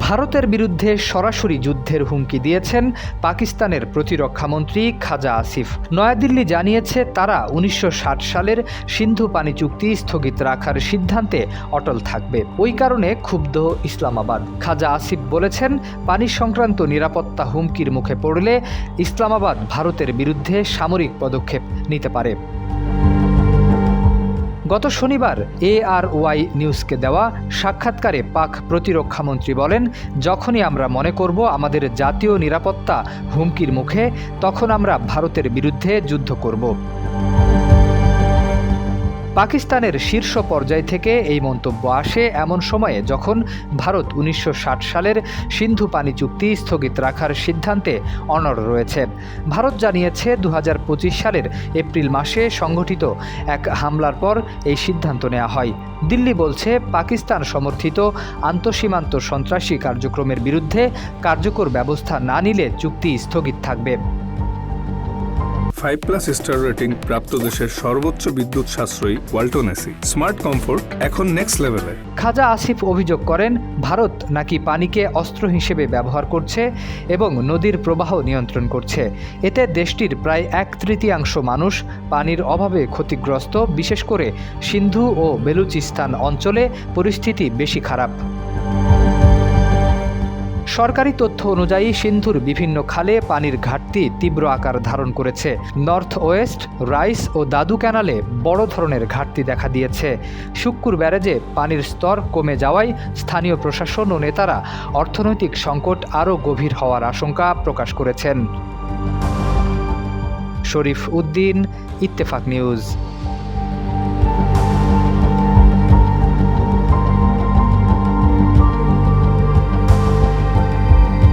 ভারতের বিরুদ্ধে সরাসরি যুদ্ধের হুমকি দিয়েছেন পাকিস্তানের প্রতিরক্ষামন্ত্রী খাজা আসিফ। নয়াদিল্লি জানিয়েছে তারা ১৯৬০ সালের সিন্ধু পানি চুক্তি স্থগিত রাখার সিদ্ধান্তে অটল থাকবে। ওই কারণে ক্ষুব্ধ ইসলামাবাদ। খাজা আসিফ বলেছেন, পানি সংক্রান্ত নিরাপত্তা হুমকির মুখে পড়লে ইসলামাবাদ ভারতের বিরুদ্ধে সামরিক পদক্ষেপ নিতে পারে। গত শনিবার ARY নিউজকে দেওয়া সাক্ষাৎকারে পাক প্রতিরক্ষামন্ত্রী বলেন, যখনই আমরা মনে করব আমাদের জাতীয় নিরাপত্তা হুমকির মুখে, তখন আমরা ভারতের বিরুদ্ধে যুদ্ধ করব। পাকিস্তানের শীর্ষ পর্যায় থেকে এই মন্তব্য আসে এমন সময়ে যখন ভারত ১৯৬০ সালের সিন্ধু পানি চুক্তি স্থগিত রাখার সিদ্ধান্তে অনড় রয়েছে। ভারত জানিয়েছে ২০২৫ সালের এপ্রিল মাসে সংঘটিত এক হামলার পর এই সিদ্ধান্ত নেওয়া হয়। দিল্লি বলছে, পাকিস্তান সমর্থিত আন্তঃসীমান্ত সন্ত্রাসী কার্যক্রমের বিরুদ্ধে কার্যকর ব্যবস্থা না নিলে চুক্তি স্থগিত থাকবে। 5+ স্টার রেটিং প্রাপ্ত দেশের সর্বোচ্চ বিদ্যুৎ সাশ্রয়ী ওয়ালটন এসি। স্মার্ট কমফোর্ট এখন নেক্সট লেভেলে। খাজা আসিফ অভিযোগ করেন, ভারত নাকি পানিকে অস্ত্র হিসেবে ব্যবহার করছে এবং নদীর প্রবাহ নিয়ন্ত্রণ করছে। এতে দেশটির প্রায় 1/3 মানুষ পানির অভাবে ক্ষতিগ্রস্ত। বিশেষ করে সিন্ধু ও বেলুচিস্তান অঞ্চলে পরিস্থিতি বেশি খারাপ। সরকারি তথ্য অনুযায়ী সিন্ধুর বিভিন্ন খালে পানির ঘাটতি তীব্র আকার ধারণ করেছে। নর্থ ওয়েস্ট, রাইস ও দাদু ক্যানালে বড় ধরনের ঘাটতি দেখা দিয়েছে। শুক্কুর ব্যারেজে পানির স্তর কমে যাওয়ায় স্থানীয় প্রশাসন ও নেতারা অর্থনৈতিক সংকট আরও গভীর হওয়ার আশঙ্কা প্রকাশ করেছেন। শরীফ উদ্দিন, ইত্তেফাক নিউজ।